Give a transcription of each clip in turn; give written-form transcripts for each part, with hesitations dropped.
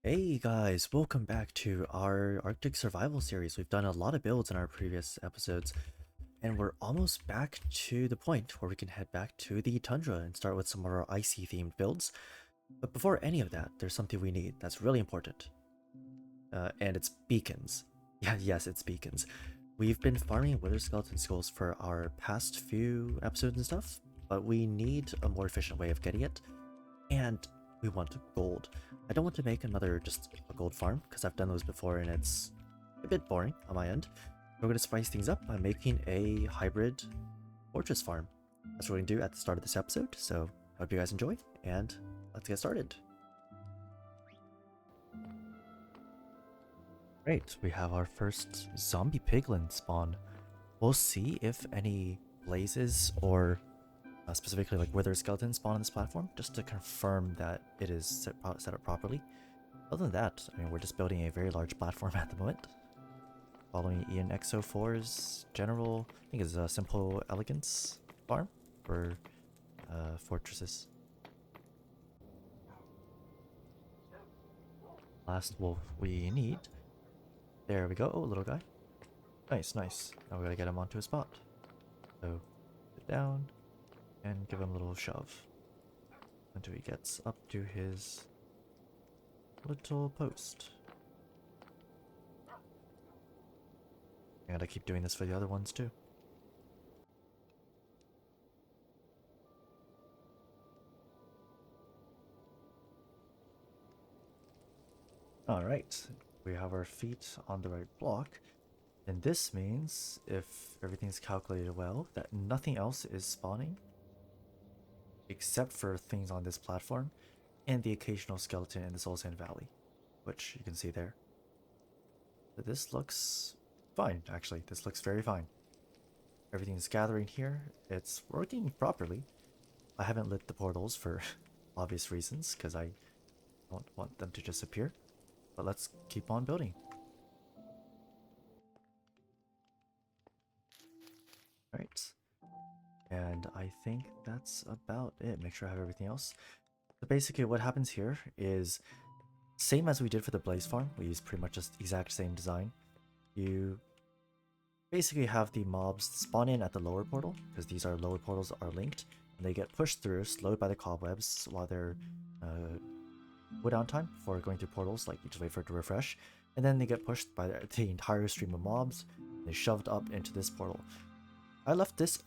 Hey guys, welcome back to our Arctic Survival series. We've done a lot of builds in our previous episodes, and we're almost back to the point where we can head back to the tundra and start with some of our icy themed builds. But before any of that, there's something we need that's really important, and it's beacons. Yeah, yes, it's beacons. We've been farming wither skeleton skulls for our past few episodes and stuff, but we need a more efficient way of getting it, and we want gold. I don't want to make another just a gold farm because I've done those before and it's a bit boring on my end. We're going to spice things up by making a hybrid fortress farm. That's what we're going to do at the start of this episode, so I hope you guys enjoy, and let's get started. Great, we have our first zombie piglin spawn. We'll see if any blazes or specifically like wither skeletons spawn on this platform, just to confirm that it is set up properly. Other than that, I mean, we're just building a very large platform at the moment, following Ian X04's general, I think it's a simple elegance farm for fortresses. Last wolf we need. There we go. Oh, little guy. Nice, nice. Now we gotta get him onto a spot. So, sit down and give him a little shove until he gets up to his little post. I gotta keep doing this for the other ones too. Alright, we have our feet on the right block. And this means, if everything's calculated well, that nothing else is spawning except for things on this platform and the occasional skeleton in the Soul Sand Valley, which you can see there. But this looks fine, actually. This looks very fine. Everything's gathering here. It's working properly. I haven't lit the portals for obvious reasons, because I don't want them to just appear. But let's keep on building. Alright. And I think that's about it. Make sure I have everything else. So basically what happens here is same as we did for the Blaze Farm. We use pretty much just exact same design. You basically have the mobs spawn in at the lower portal, because these are lower portals are linked, and they get pushed through, slowed by the cobwebs while they're cooldown time for going through portals. Like, you just wait for it to refresh, and then they get pushed by the entire stream of mobs. They shoved up into this portal. I left this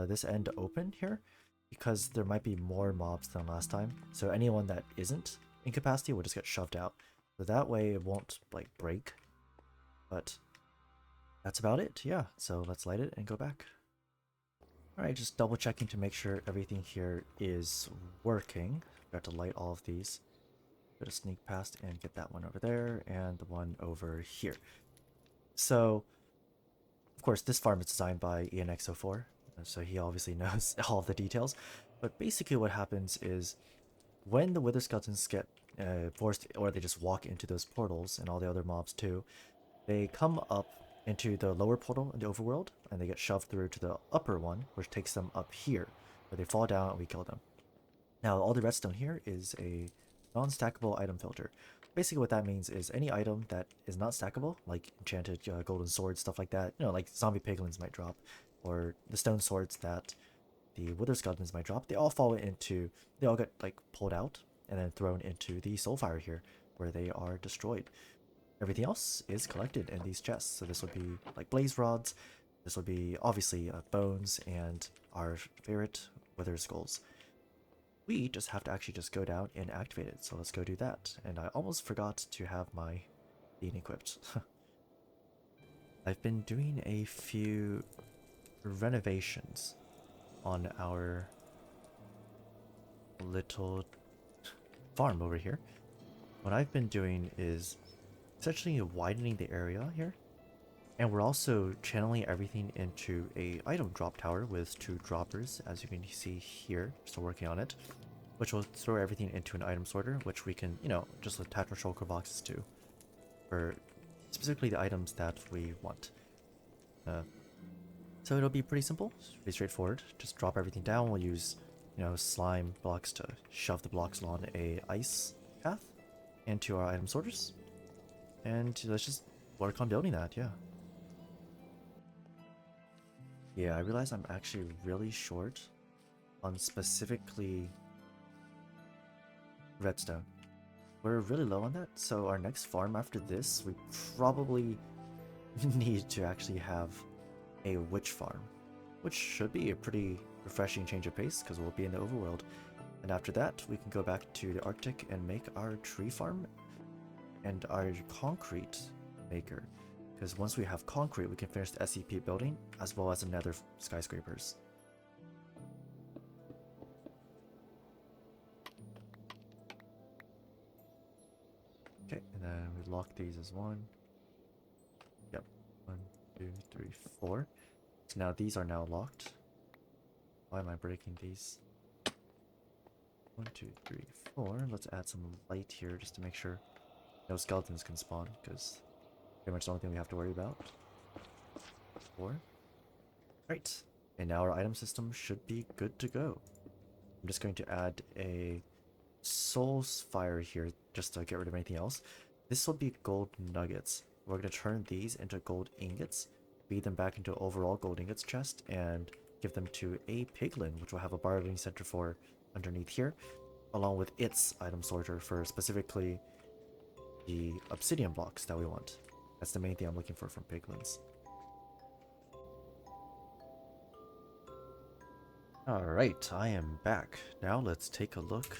this end open here because there might be more mobs than last time, so anyone that isn't incapacity will just get shoved out. So that way it won't like break. But that's about it, yeah. So let's light it and go back. Alright, just double checking to make sure everything here is working. Got to light all of these. Gotta sneak past and get that one over there and the one over here. So, of course, this farm is designed by Ian X04, so he obviously knows all of the details. But basically what happens is when the wither skeletons get forced, or they just walk into those portals, and all the other mobs too, they come up into the lower portal in the overworld, and they get shoved through to the upper one, which takes them up here, where they fall down and we kill them. Now, all the redstone here is a non-stackable item filter. Basically what that means is any item that is not stackable, like enchanted golden swords, stuff like that, you know, like zombie piglins might drop, or the stone swords that the wither skeletons might drop, they all get like pulled out and then thrown into the soulfire here, where they are destroyed. Everything else is collected in these chests. So this would be like blaze rods. This would be obviously bones and our favorite wither skulls. We just have to actually just go down and activate it. So let's go do that. And I almost forgot to have my bean equipped. I've been doing a few renovations on our little farm over here. What I've been doing is essentially widening the area here, and we're also channeling everything into a item drop tower with 2 droppers, as you can see here. Still working on it, which will throw everything into an item sorter, which we can, you know, just attach our shulker boxes to for specifically the items that we want. So it'll be pretty simple, pretty straightforward. Just drop everything down. We'll use, you know, slime blocks to shove the blocks along a ice path, into our item sorters. And let's just work on building that, yeah. Yeah, I realize I'm actually really short on specifically redstone. We're really low on that, so our next farm after this, we probably need to actually have a witch farm, which should be a pretty refreshing change of pace because we'll be in the overworld. And after that, we can go back to the Arctic and make our tree farm and our concrete maker. Because once we have concrete, we can finish the SCP building as well as the nether skyscrapers. Okay, and then we lock these as one. Yep, 1, 2, 3, 4. So now these are now locked. Why am I breaking these? 1, 2, 3, 4. Let's add some light here just to make sure no skeletons can spawn, because pretty much the only thing we have to worry about. 4. Right, and now our item system should be good to go. I'm just going to add a soul fire here just to get rid of anything else. This will be gold nuggets. We're going to turn these into gold ingots, feed them back into overall gold ingots chest, and give them to a piglin, which will have a bartering center for underneath here, along with its item sorter for specifically the obsidian blocks that we want. That's the main thing I'm looking for from piglins. Alright, I am back. Now let's take a look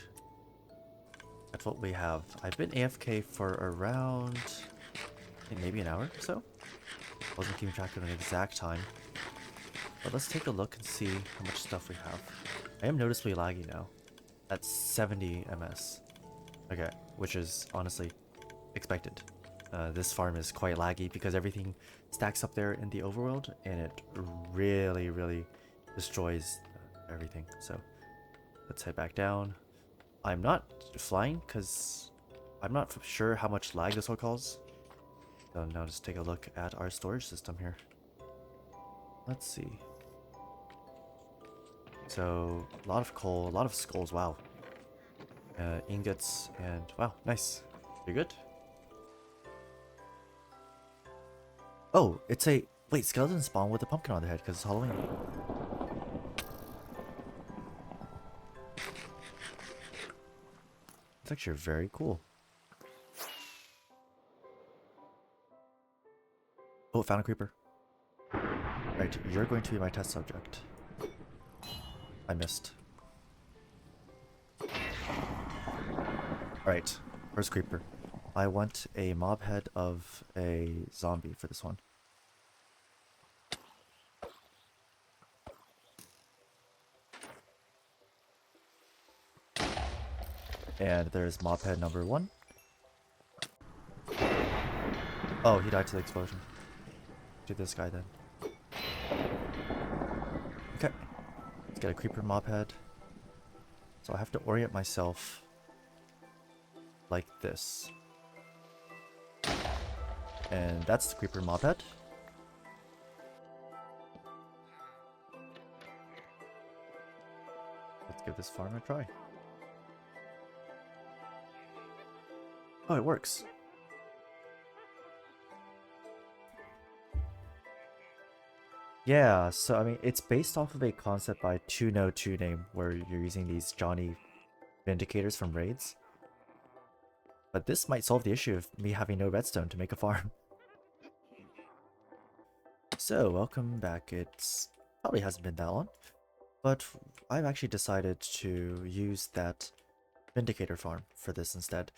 at what we have. I've been AFK for around, I think maybe an hour or so. Wasn't keeping track of an exact time. But let's take a look and see how much stuff we have. I am noticeably laggy now. At 70 ms. Okay, which is honestly expected. This farm is quite laggy because everything stacks up there in the overworld and it really destroys everything. So let's head back down. I'm not flying because I'm not sure how much lag this will cause. So now just take a look at our storage system here. Let's see. So a lot of coal, a lot of skulls, wow. Ingots, and wow, nice. You good? Oh, it's a... Wait, skeletons spawn with a pumpkin on their head because it's Halloween. It's actually very cool. Oh, found a creeper. Right, you're going to be my test subject. I missed. Alright, first creeper. I want a mob head of a zombie for this one. And there's mob head number 1. Oh, he died to the explosion. Do this guy then. Okay. Let's get a creeper mob head. So I have to orient myself like this. And that's the creeper mob head. Let's give this farm a try. Oh, it works. Yeah, so I mean, it's based off of a concept by 2No2 name where you're using these Johnny Vindicators from raids. But this might solve the issue of me having no redstone to make a farm. So, welcome back. It's probably hasn't been that long, but I've actually decided to use that Vindicator farm for this instead.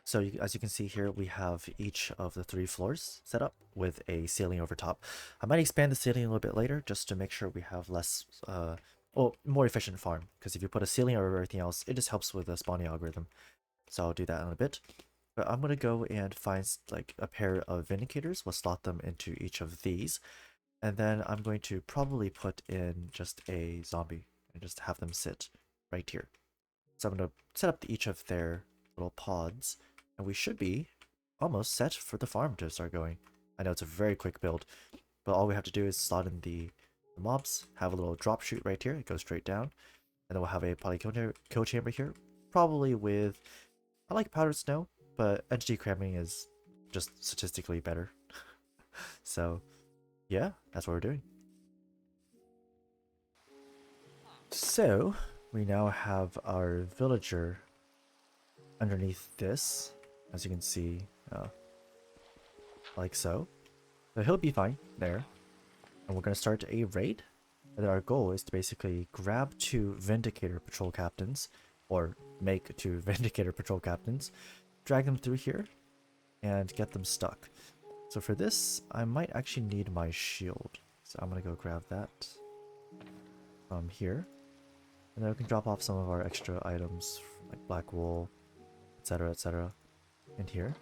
So as you can see here, we have each of the 3 floors set up with a ceiling over top. I might expand the ceiling a little bit later just to make sure we have less, well, more efficient farm. Because if you put a ceiling over everything else, it just helps with the spawning algorithm. So I'll do that in a bit. But I'm going to go and find like a pair of Vindicators. We'll slot them into each of these. And then I'm going to probably put in just a zombie and just have them sit right here. So I'm going to set up each of their little pods. And we should be almost set for the farm to start going. I know it's a very quick build, but all we have to do is slot in the mobs, have a little drop chute right here, it goes straight down, and then we'll have a poly kill chamber here, probably with, I like powdered snow, but entity cramming is just statistically better. So yeah, that's what we're doing. So we now have our villager underneath this, as you can see, like so. So he'll be fine there. And we're going to start a raid. And our goal is to basically grab 2 Vindicator Patrol Captains, or make 2 Vindicator Patrol Captains, drag them through here, and get them stuck. So for this, I might actually need my shield. So I'm going to go grab that from here. And then we can drop off some of our extra items, like black wool, etc., in here.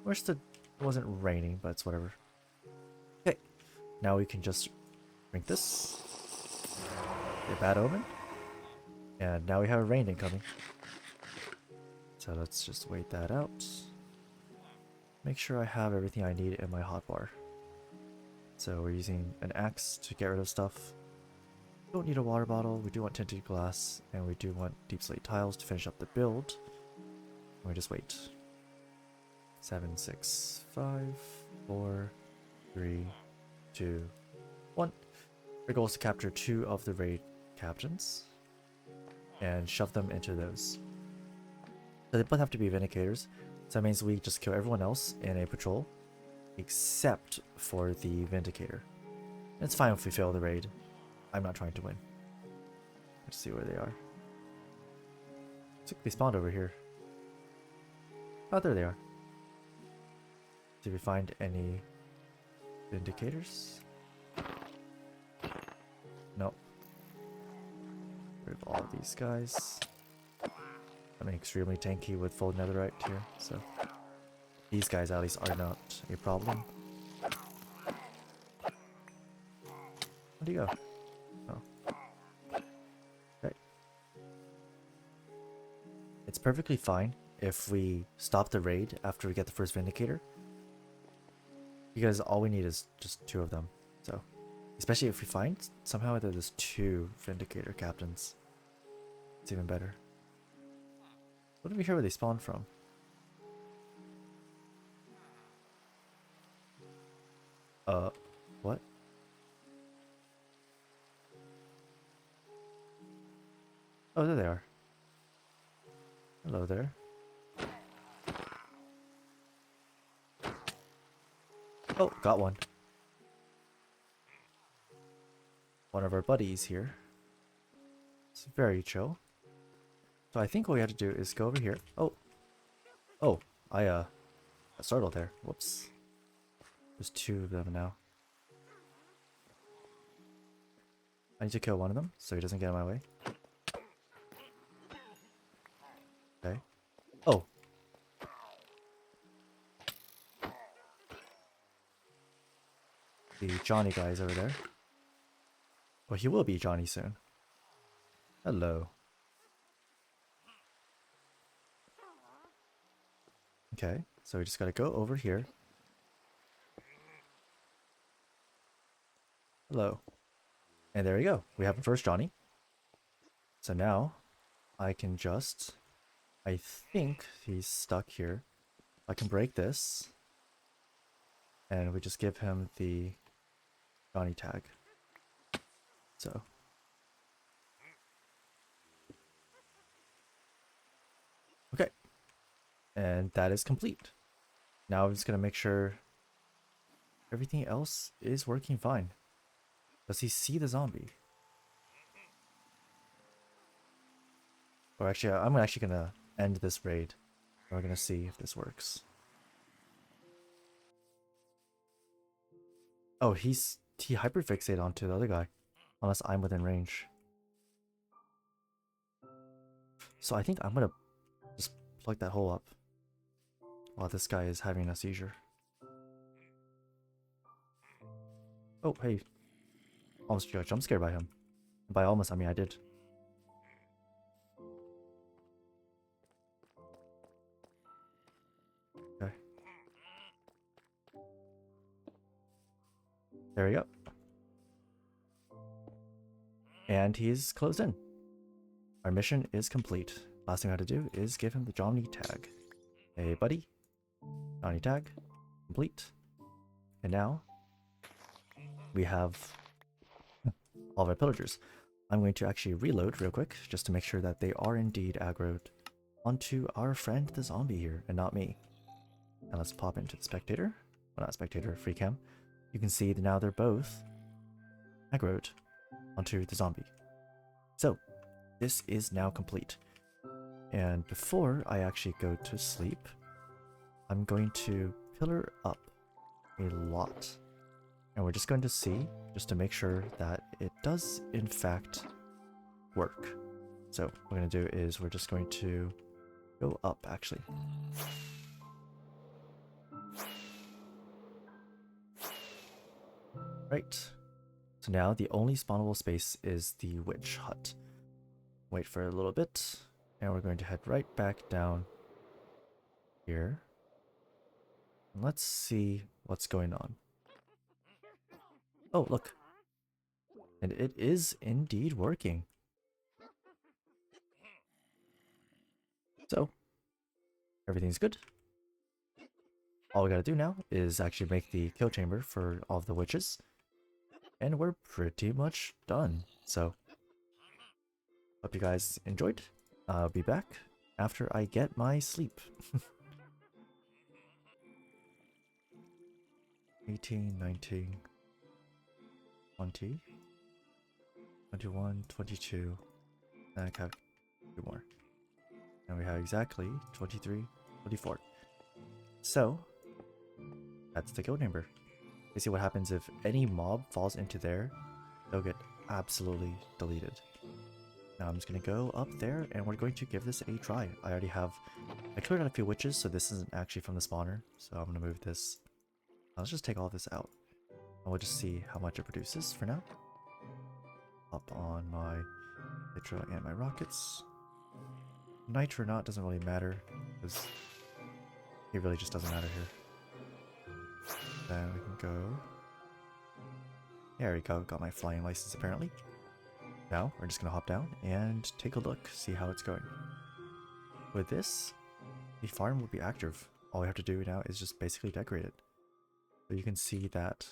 Wish that it wasn't raining, but it's whatever. Okay, now we can just drink this. A bad omen. And now we have a rain incoming. So let's just wait that out. Make sure I have everything I need in my hotbar. So we're using an axe to get rid of stuff. We don't need a water bottle, we do want tinted glass, and we do want deep slate tiles to finish up the build. And we just wait. 7, 6, 5, 4, 3, 2, 1. Our goal is to capture 2 of the raid captains and shove them into those. So they both have to be Vindicators. So that means we just kill everyone else in a patrol except for the Vindicator. And it's fine if we fail the raid. I'm not trying to win. Let's see where they are. Looks like they spawned over here. Oh, there they are. Did we find any Vindicators? Nope. Rid of all these guys. I'm extremely tanky with full netherite here, so these guys at least are not a problem. Where'd he go? Oh. Okay. It's perfectly fine if we stop the raid after we get the first Vindicator, because all we need is just 2 of them. So, especially if we find somehow that there's 2 Vindicator captains, it's even better. What did we hear where they spawned from? What? Oh, there they are. Hello there. Oh, got one. One of our buddies here. It's very chill. So I think what we have to do is go over here. Oh. Oh, I got startled there. Whoops. There's 2 of them now. I need to kill one of them so he doesn't get in my way. Okay. Oh. The Johnny guy is over there. Well, he will be Johnny soon. Hello. Okay, so we just gotta go over here. Hello. And there we go. We have the first Johnny. So now I can just... I think he's stuck here. I can break this. And we just give him the Johnny tag. So. Okay. And that is complete. Now I'm just going to make sure everything else is working fine. Does he see the zombie? Or actually, I'm actually going to end this raid. We're going to see if this works. Oh, he hyperfixated onto the other guy. Unless I'm within range. So I think I'm going to just plug that hole up while this guy is having a seizure. Oh, hey. Almost got jump scared by him. By almost, I mean I did. Okay. There we go. And he's closed in. Our mission is complete. Last thing I have to do is give him the Johnny tag. Hey, buddy. Bounty tag. Complete. And now we have all of our pillagers. I'm going to actually reload real quick just to make sure that they are indeed aggroed onto our friend the zombie here and not me. Now let's pop into the spectator. Well, not spectator, free cam. You can see that now they're both aggroed onto the zombie. So this is now complete. And before I actually go to sleep, I'm going to pillar up a lot. And we're just going to see, just to make sure that it does in fact work. So what we're going to do is we're just going to go up actually. Right. So now the only spawnable space is the witch hut. Wait for a little bit. And we're going to head right back down here. And let's see what's going on. Oh, look. And it is indeed working. So, everything's good. All we gotta do now is actually make the kill chamber for all of the witches. And we're pretty much done. So, hope you guys enjoyed. I'll be back after I get my sleep. 18, 19, 20, 21, 22, and I have 2 more. And we have exactly 23, 24. So, that's the kill chamber. You see what happens if any mob falls into there, they'll get absolutely deleted. Now I'm just going to go up there and we're going to give this a try. I cleared out a few witches, so this isn't actually from the spawner. So I'm going to move this. Let's just take all this out. And we'll just see how much it produces for now. Up on my nitro and my rockets. Nitro or not doesn't really matter, because it really just doesn't matter here. Then we can go. There we go, got my flying license apparently. Now we're just gonna hop down and take a look, see how it's going. With this, the farm will be active. All we have to do now is just basically decorate it. So you can see that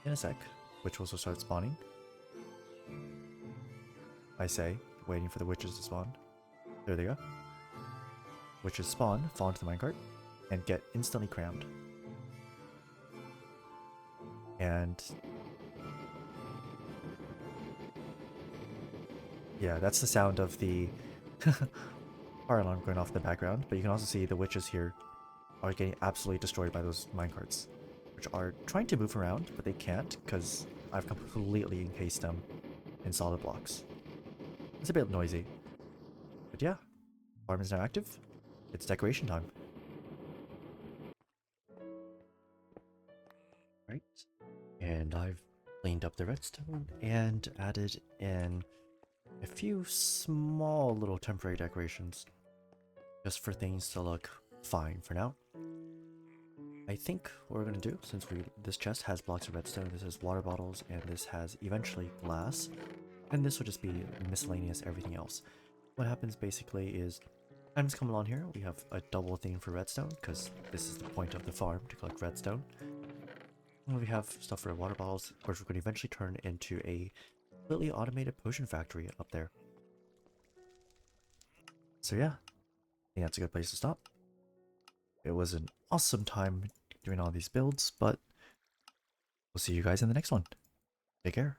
in a sec, which will start spawning. I say, waiting for the witches to spawn. There they go. Witches spawn, fall into the minecart, and get instantly crammed. And yeah, that's the sound of the fire alarm going off in the background, but you can also see the witches here are getting absolutely destroyed by those minecarts, which are trying to move around, but they can't because I've completely encased them in solid blocks. It's a bit noisy, but yeah, farm is now active. It's decoration time. Right, and I've cleaned up the redstone and added in a few small little temporary decorations just for things to look fine for now. I think what we're gonna do, since this chest has blocks of redstone, this has water bottles, and this has eventually glass, and this will just be miscellaneous everything else. What happens basically is items come along here. We have a double thing for redstone because this is the point of the farm, to collect redstone. And we have stuff for water bottles, which we're going to eventually turn into a completely automated potion factory up there. So yeah, I think that's a good place to stop. It was an awesome time doing all these builds, but we'll see you guys in the next one. Take care.